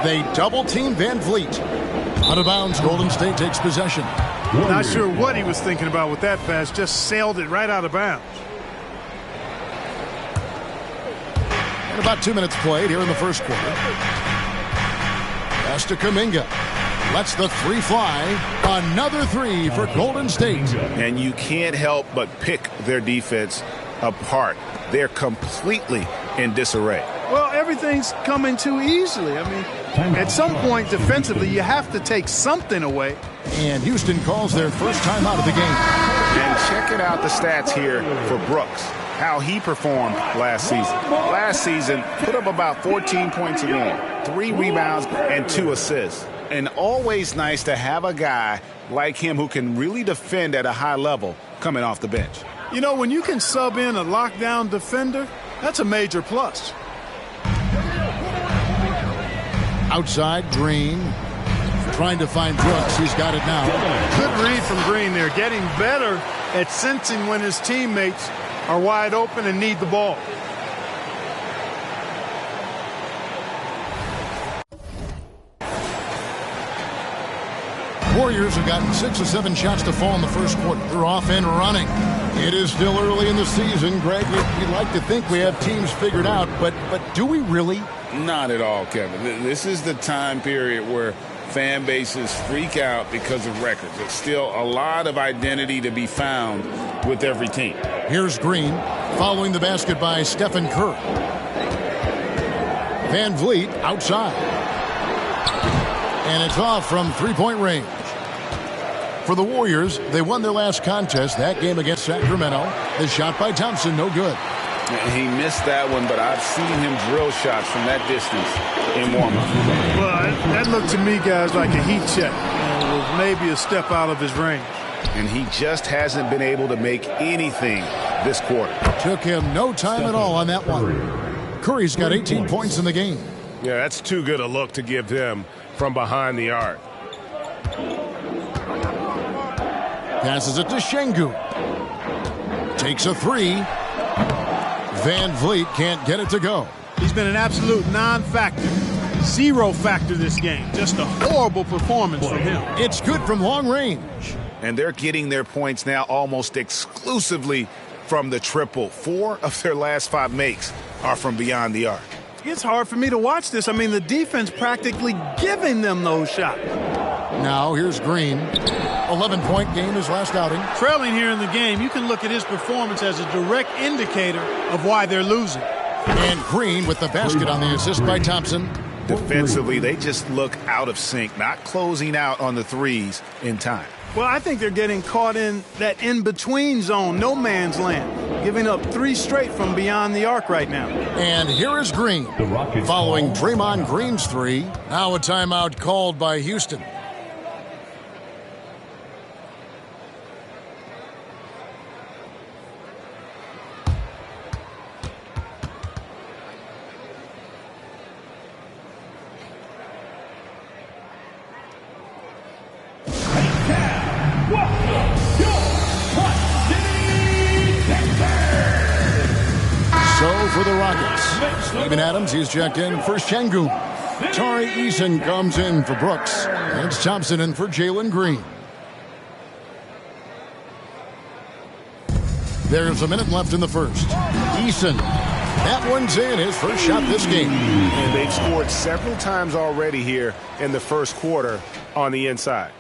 They double-team Van Vliet. Out of bounds, Golden State takes possession. Not sure what he was thinking about with that pass. Just sailed it right out of bounds. And about 2 minutes played here in the first quarter. Pass to Kuminga. Lets the three fly. Another three for Golden State. And you can't help but pick their defense apart. They're completely in disarray. Well, everything's coming too easily. I mean, at some point defensively, you have to take something away. And Houston calls their first time out of the game. And check it out, the stats here for Brooks, how he performed last season. Last season, put up about 14 points a game, 3 rebounds, and 2 assists. And always nice to have a guy like him who can really defend at a high level coming off the bench. You know, when you can sub in a lockdown defender, that's a major plus. Outside, Green. Trying to find Brooks. He's got it now. Good read from Green there. Getting better at sensing when his teammates are wide open and need the ball. Warriors have gotten 6 or 7 shots to fall in the first quarter. They're off and running. It is still early in the season, Greg. We'd like to think we have teams figured out, but do we really? Not at all, Kevin. This is the time period where fan bases freak out because of records. There's still a lot of identity to be found with every team. Here's Green, following the basket by Stephen Curry. Van Vliet outside. And it's off from three-point range. For the Warriors, they won their last contest, that game against Sacramento. The shot by Thompson, no good. He missed that one, but I've seen him drill shots from that distance in warm-up. Well, that looked to me, guys, like a heat check. It was maybe a step out of his range. And he just hasn't been able to make anything this quarter. Took him no time at all on that one. Curry's got 18 points in the game. Yeah, that's too good a look to give him from behind the arc. Passes it to Şengün. Takes a three. Van Vliet can't get it to go. He's been an absolute non-factor. Zero factor this game. Just a horrible performance from him. It's good from long range. And they're getting their points now almost exclusively from the triple. 4 of their last 5 makes are from beyond the arc. It's hard for me to watch this. I mean, the defense practically giving them those shots. Now here's Green. 11-point game his last outing. Trailing here in the game, you can look at his performance as a direct indicator of why they're losing. And Green with the basket on the assist by Thompson. Defensively, they just look out of sync, not closing out on the threes in time. Well, I think they're getting caught in that in-between zone, no man's land, giving up 3 straight from beyond the arc right now. And here is Green, following Draymond Green's 3. Now a timeout called by Houston. For the Rockets, Steven Adams, he's checked in for Şengün. Tari Eason comes in for Brooks. And it's Thompson in for Jalen Green. There's a minute left in the first. Eason, that one's in, his first shot this game. And they've scored several times already here in the first quarter on the inside.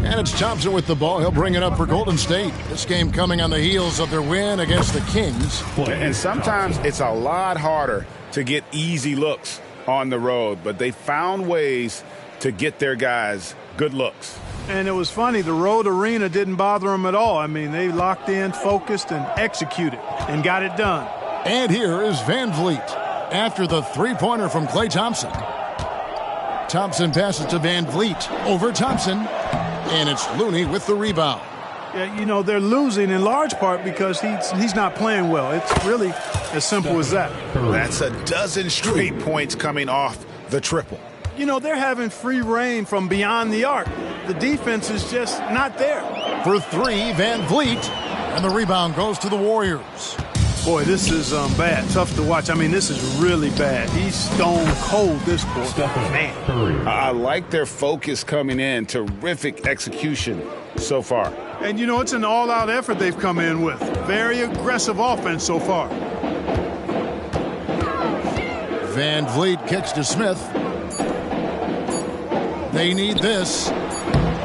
And it's Thompson with the ball. He'll bring it up for Golden State. This game coming on the heels of their win against the Kings. And sometimes it's a lot harder to get easy looks on the road, but they found ways to get their guys good looks. And it was funny, the road arena didn't bother them at all. I mean, they locked in, focused, and executed, and got it done. And here is Van Vliet after the three-pointer from Klay Thompson. Thompson passes to Van Vliet over Thompson. And it's Looney with the rebound. Yeah, you know, they're losing in large part because he's not playing well. It's really as simple as that. That's a dozen straight points coming off the triple. You know, they're having free reign from beyond the arc. The defense is just not there. For 3, Van Vliet. And the rebound goes to the Warriors. Boy, this is bad. Tough to watch. I mean, this is really bad. He's stone cold this quarter. Man. I like their focus coming in. Terrific execution so far. And, you know, it's an all-out effort they've come in with. Very aggressive offense so far. Van Vliet kicks to Smith. They need this.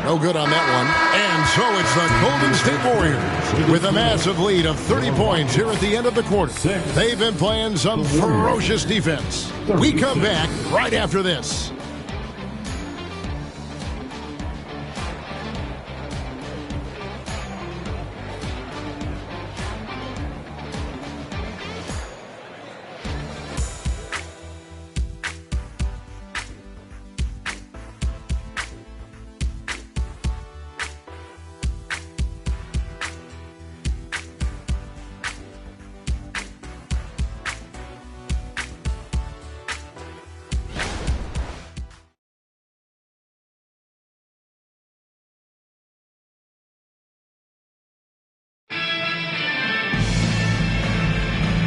No good on that one. And so it's the Golden State Warriors with a massive lead of 30 points here at the end of the quarter. They've been playing some ferocious defense. We come back right after this.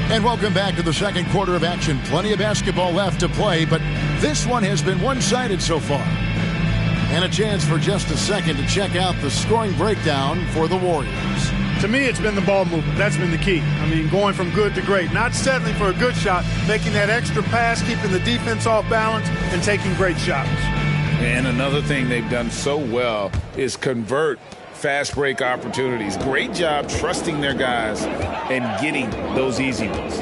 And welcome back to the second quarter of action. Plenty of basketball left to play, but this one has been one-sided so far. And a chance for just a second to check out the scoring breakdown for the Warriors. To me, it's been the ball movement. That's been the key. I mean, going from good to great. Not settling for a good shot, making that extra pass, keeping the defense off balance, and taking great shots. And another thing they've done so well is convert fast break opportunities. Great job trusting their guys and getting those easy ones.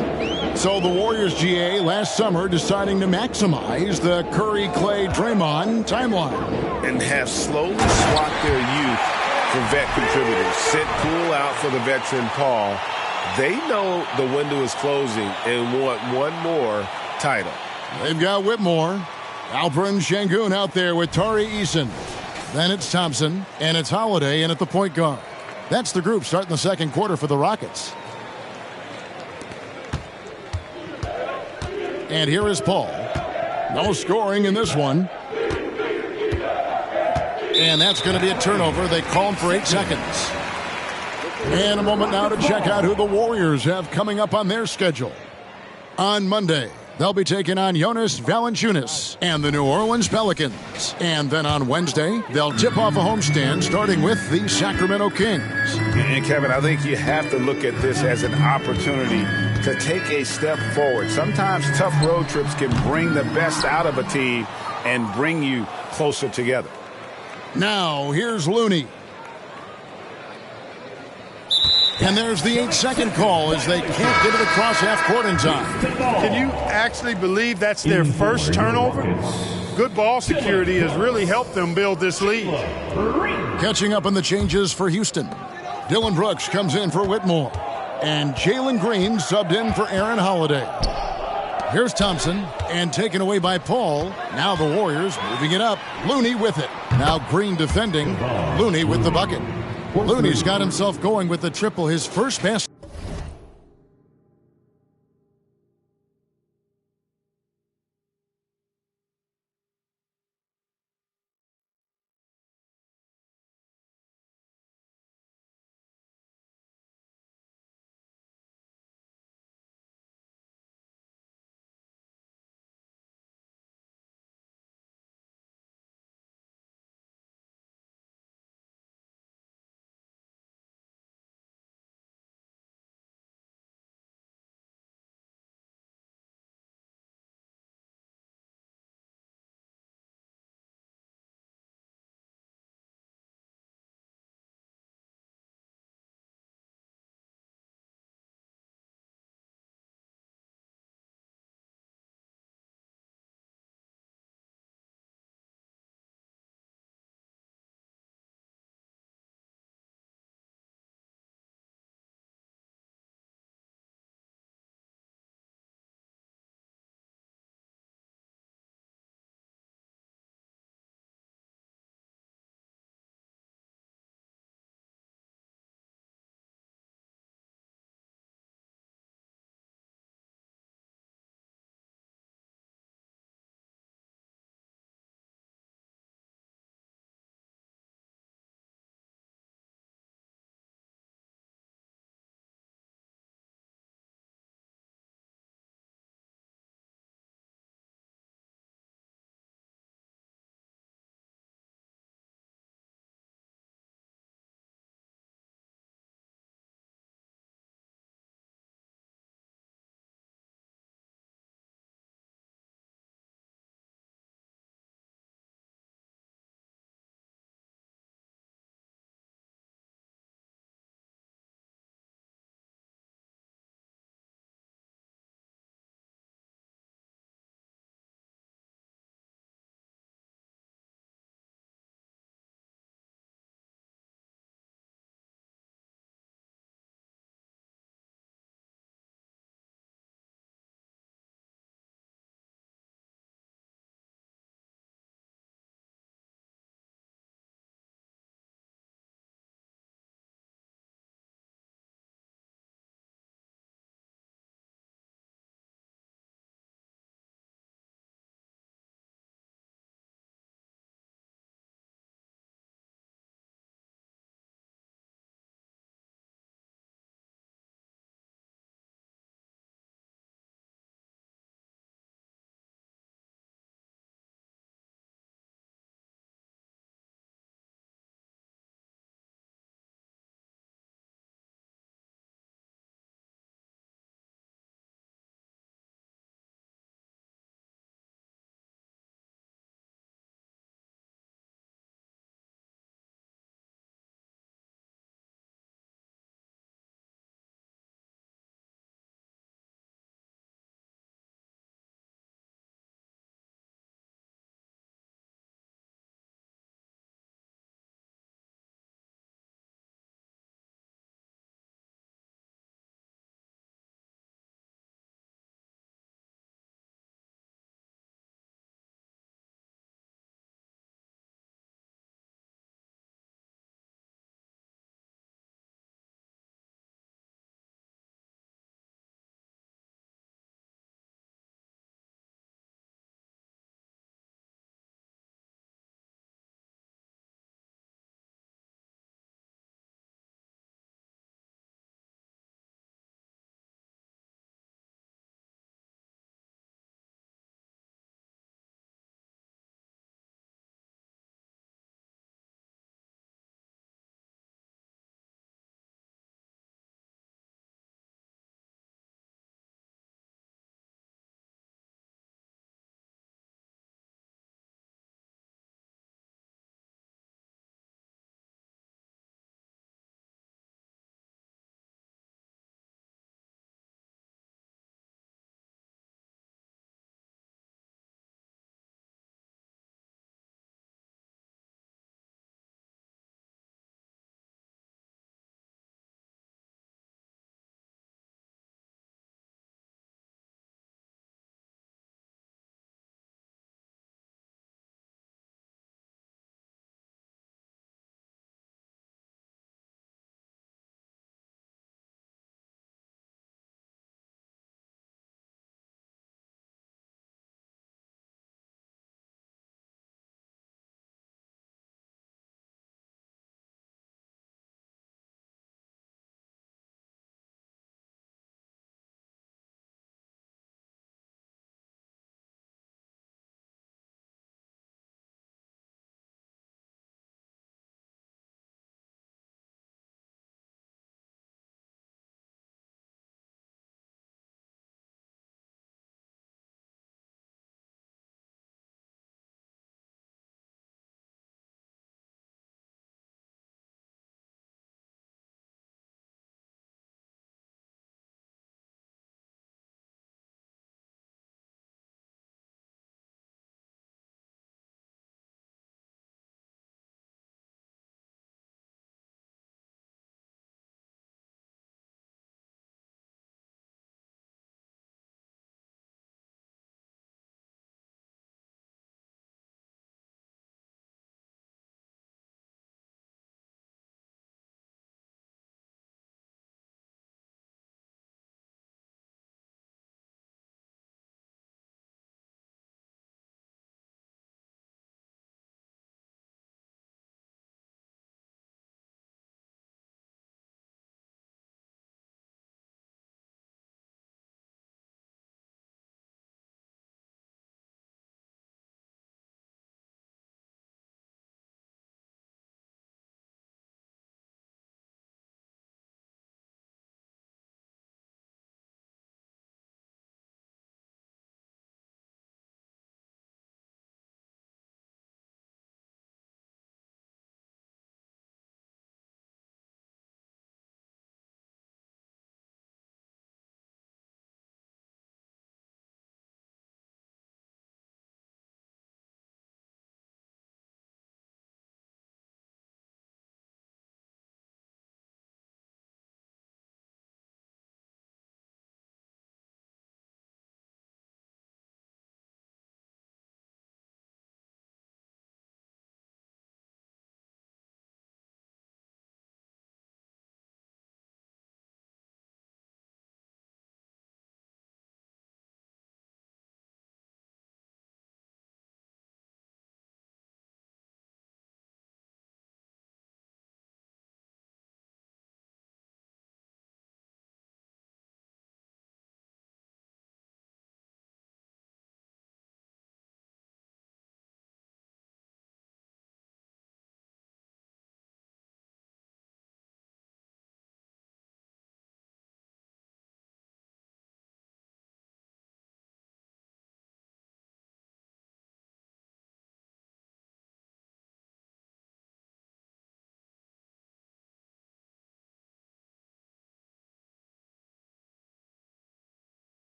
So the Warriors GA last summer deciding to maximize the Curry, Clay, Draymond timeline. And have slowly swapped their youth for vet contributors. Sit cool out for the veteran Paul. They know the window is closing and want one more title. They've got Whitmore, Alperen Şengün out there with Tari Eason. Then it's Thompson, and it's Holiday in at the point guard. That's the group starting the second quarter for the Rockets. And here is Paul. No scoring in this one. And that's going to be a turnover. They call him for 8 seconds. And a moment now to check out who the Warriors have coming up on their schedule. On Monday, they'll be taking on Jonas Valanciunas and the New Orleans Pelicans. And then on Wednesday, they'll tip off a homestand starting with the Sacramento Kings. And Kevin, I think you have to look at this as an opportunity to take a step forward. Sometimes tough road trips can bring the best out of a team and bring you closer together. Now, here's Looney. And there's the 8-second call as they can't get it across half court in time. Can you actually believe that's their first turnover? Good ball security has really helped them build this lead. Catching up on the changes for Houston. Dylan Brooks comes in for Whitmore. And Jalen Green subbed in for Aaron Holiday. Here's Thompson, and taken away by Paul. Now the Warriors moving it up. Looney with it. Now Green defending. Looney with the bucket. Looney's got himself going with the triple, his first basket.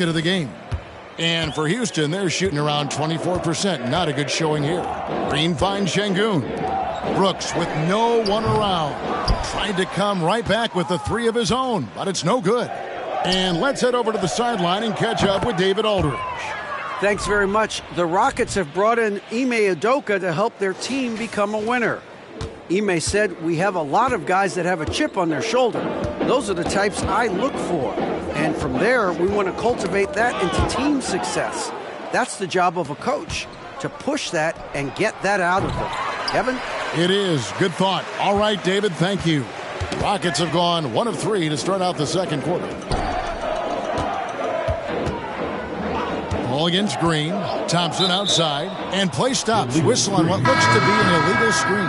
of the game. And for Houston, they're shooting around 24%. Not a good showing here. Green finds Şengün. Brooks with no one around. Tried to come right back with a three of his own, but it's no good. And let's head over to the sideline and catch up with David Aldridge. Thanks very much. The Rockets have brought in Ime Udoka to help their team become a winner. Ime said, "We have a lot of guys that have a chip on their shoulder. Those are the types I look for. And from there, we want to cultivate that into team success. That's the job of a coach, to push that and get that out of them." Kevin? It is. Good thought. All right, David, thank you. Rockets have gone 1 of 3 to start out the second quarter. Ball against Green. Thompson outside. And play stops. Whistle on what looks to be an illegal screen.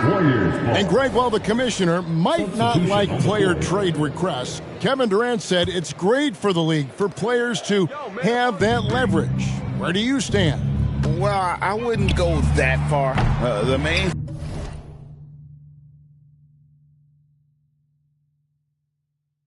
And Greg, while the commissioner might not like player trade requests, Kevin Durant said it's great for the league for players to have that leverage. Where do you stand? Well, I wouldn't go that far. The main